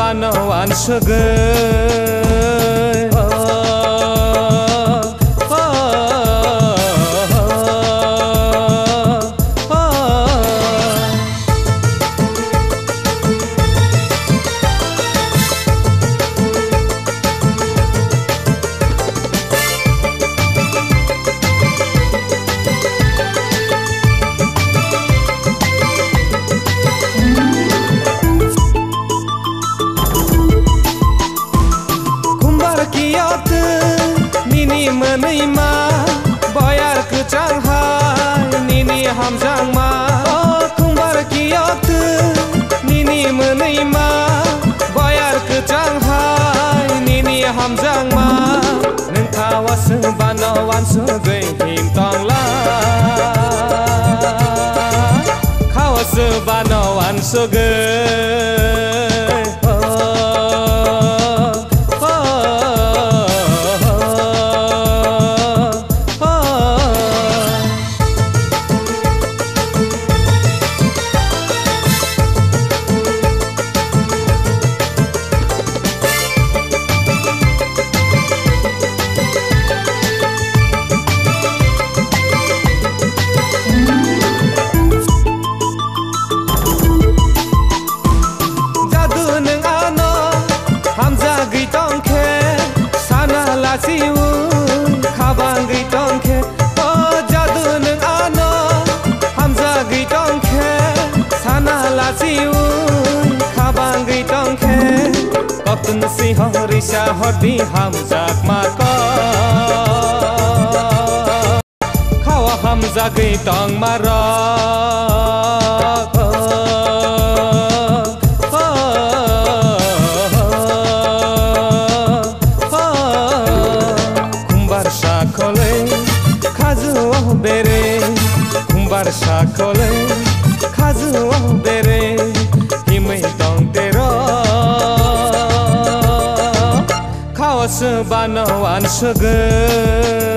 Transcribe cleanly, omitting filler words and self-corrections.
बानवान सोगोन menima bayar kecanghay nini hamjangma kumbar kiyot nini menima bayar kecanghay nini hamjangma nengkawas banawan segai hintangla kawas banawan segai siun kabang gitong ke oh jadu neng ano hamza gitong ke sana la siun kabang gitong ke kapten si hari syahdi hamza maka kawa hamza gitong marak bere kumbar shakole kazu bere himai tong tero kawas banawan soge